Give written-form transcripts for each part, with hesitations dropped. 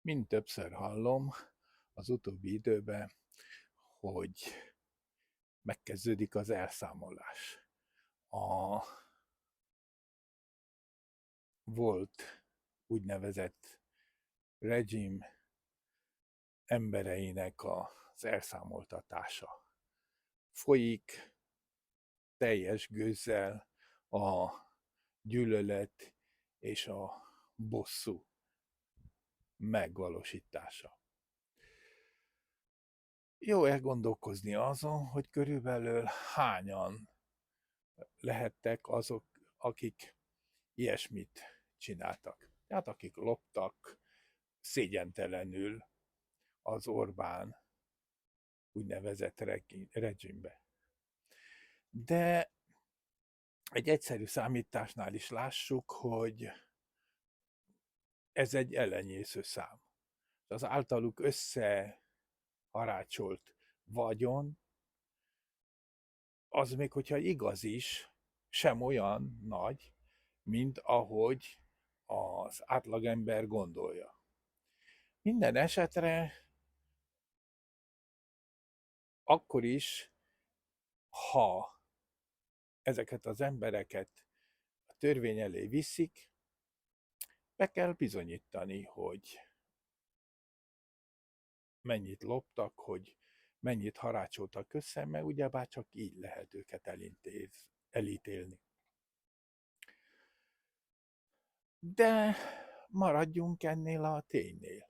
Mind többször hallom az utóbbi időben, hogy megkezdődik az elszámolás. A volt úgynevezett rezsim embereinek az elszámoltatása. Folyik teljes gőzzel a gyűlölet és a bosszú megvalósítása. Jó elgondolkozni azon, hogy körülbelül hányan lehettek azok, akik ilyesmit csináltak. Tehát akik loptak szégyentelenül az Orbán úgynevezett rezsimbe. De egy egyszerű számításnál is lássuk, hogy ez egy elenyésző szám. Az általuk összeharácsolt vagyon, az még hogyha igaz is, sem olyan nagy, mint ahogy az átlagember gondolja. Minden esetre akkor is, ha ezeket az embereket a törvény elé viszik, be kell bizonyítani, hogy mennyit loptak, hogy mennyit harácsoltak össze, mert ugyebár csak így lehet őket elítélni. De maradjunk ennél a ténynél.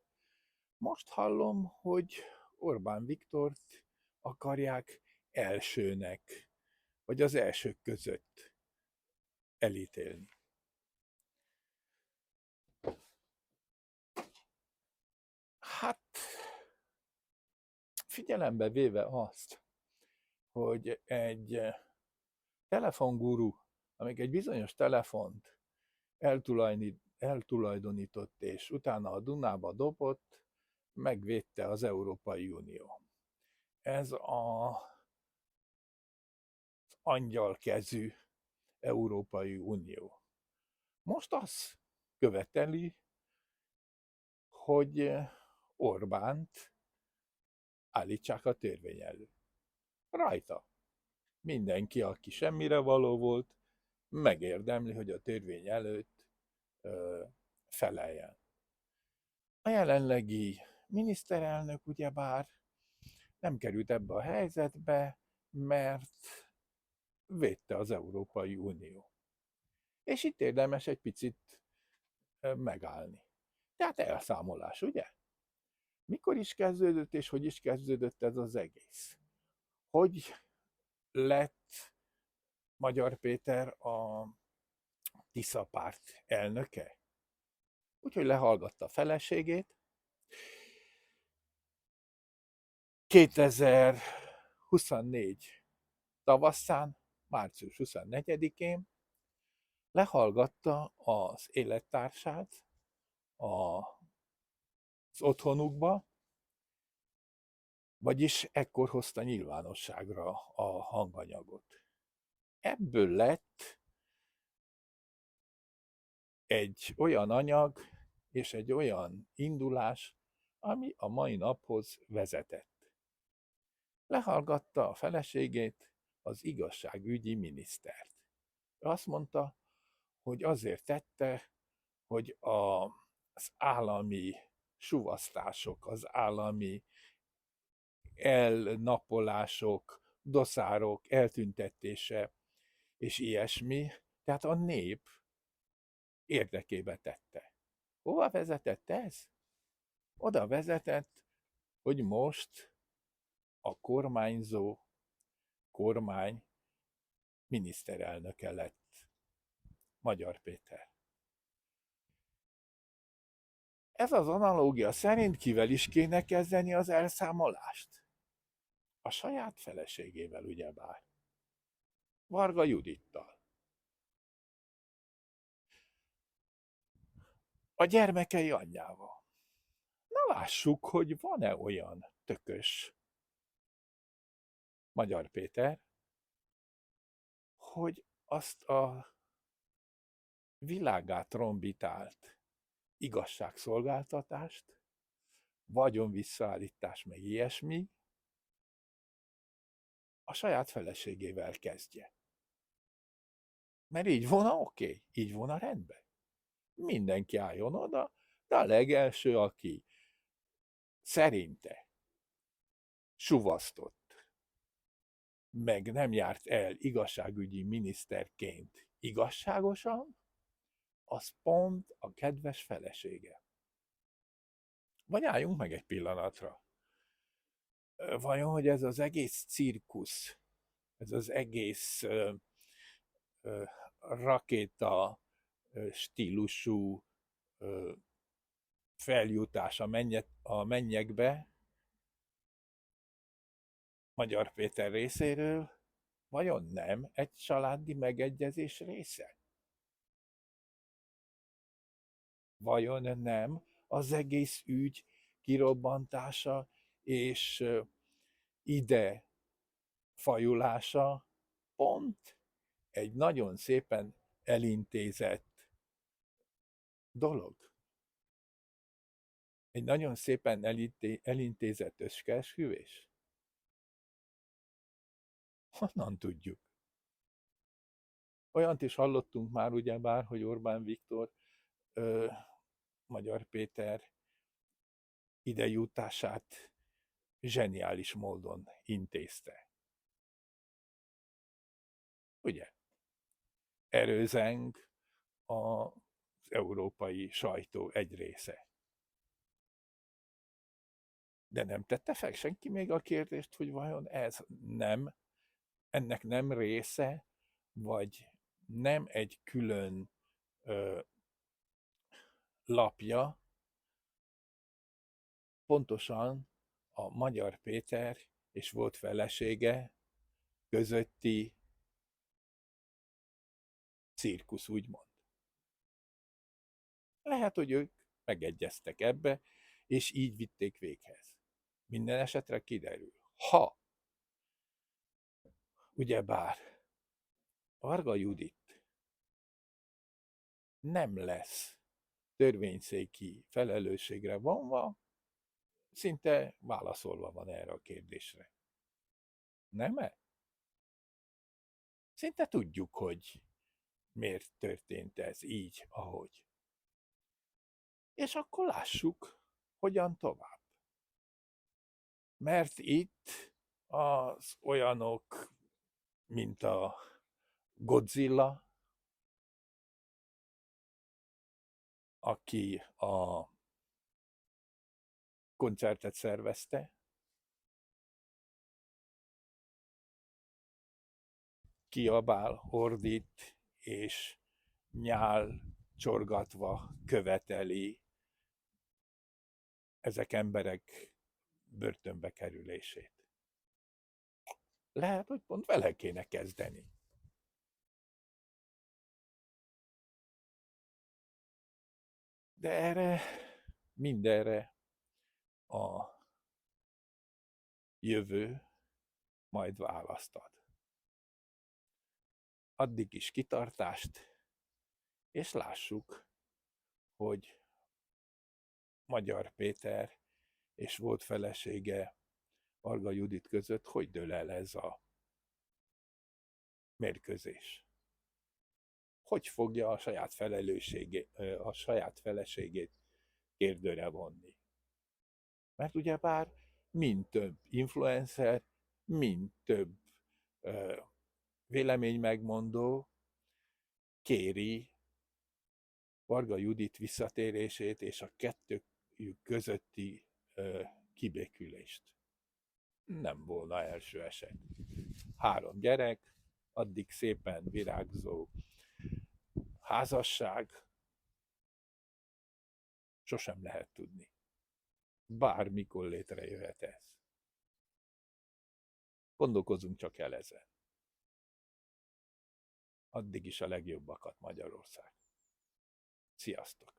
Most hallom, hogy Orbán Viktort akarják elsőnek, vagy az elsők között elítélni. Hát figyelembe véve azt, hogy egy telefonguru, amíg egy bizonyos telefont eltulajdonított és utána a Dunába dobott, megvédte az Európai Unió. Ez az angyalkezű Európai Unió. Most azt követeli, hogy Orbánt állítsák a törvény elő. Rajta. Mindenki, aki semmire való volt, megérdemli, hogy a törvény előtt feleljen. A jelenlegi miniszterelnök ugyebár nem került ebbe a helyzetbe, mert védte az Európai Unió. És itt érdemes egy picit megállni. Tehát elszámolás, ugye? Mikor is kezdődött, és hogy is kezdődött ez az egész? Hogy lett Magyar Péter a Tisza párt elnöke? Úgyhogy lehallgatta a feleségét. 2024 tavaszán, március 24-én lehallgatta az élettársát az otthonukba, vagyis ekkor hozta nyilvánosságra a hanganyagot. Ebből lett egy olyan anyag és egy olyan indulás, ami a mai naphoz vezetett. Lehallgatta a feleségét, az igazságügyi minisztert. Azt mondta, hogy azért tette, hogy az állami suvasztások, az állami elnapolások, doszárok eltüntetése és ilyesmi, tehát a nép érdekébe tette. Hova vezetett ez? Oda vezetett, hogy most a kormányzó kormány miniszterelnöke lett Magyar Péter. Ez az analógia szerint kivel is kéne kezdeni az elszámolást? A saját feleségével, ugyebár. Varga Judittal. A gyermekei anyjával. Na lássuk, hogy van-e olyan tökös Magyar Péter, hogy azt a világát trombitált igazságszolgáltatást vagyon visszaállítás, meg ilyesmi, a saját feleségével kezdje. Mert így volna oké, így volna rendben. Mindenki álljon oda, de a legelső, aki szerinte suvasztott, meg nem járt el igazságügyi miniszterként igazságosan, az pont a kedves felesége. Vagy álljunk meg egy pillanatra. Vajon, hogy ez az egész cirkusz, ez az egész rakéta stílusú feljutás a mennyekbe Magyar Péter részéről, vajon nem egy családi megegyezés része? Vajon nem az egész ügy kirobbantása és ide fajulása pont egy nagyon szépen elintézett dolog? Egy nagyon szépen elintézett összeesküvés? Honnan tudjuk? Olyant is hallottunk már ugyebár, hogy Orbán Viktor Magyar Péter idejutását zseniális módon intézte. Ugye? Erőzeng az európai sajtó egy része. De nem tette fel senki még a kérdést, hogy vajon ennek nem része, vagy nem egy külön lapja, pontosan a Magyar Péter és volt felesége közötti cirkusz, úgymond. Lehet, hogy ők megegyeztek ebbe, és így vitték véghez. Minden esetre kiderül. Ha, ugyebár Varga Judit nem lesz törvényszéki felelősségre vonva, szinte válaszolva van erre a kérdésre. Nem-e? Szinte tudjuk, hogy miért történt ez így, ahogy. És akkor lássuk, hogyan tovább. Mert itt az olyanok, mint a Godzilla, aki a koncertet szervezte, kiabál, ordít, és nyál csorgatva követeli ezek emberek börtönbe kerülését. Lehet, hogy pont vele kéne kezdeni. De mindenre a jövő majd választ ad. Addig is kitartást, és lássuk, hogy Magyar Péter és volt felesége Varga Judit között hogy dől el ez a mérkőzés. Hogy fogja a saját feleségét kérdőre vonni. Mert ugyebár mind több influencer, mind több véleménymegmondó kéri Varga Judit visszatérését és a kettőjük közötti kibékülést. Nem volna első eset. 3 gyerek, addig szépen virágzó házasság, sosem lehet tudni. Bármikor létrejöhet ez. Gondolkozzunk csak el ezen. Addig is a legjobbakat, Magyarország. Sziasztok!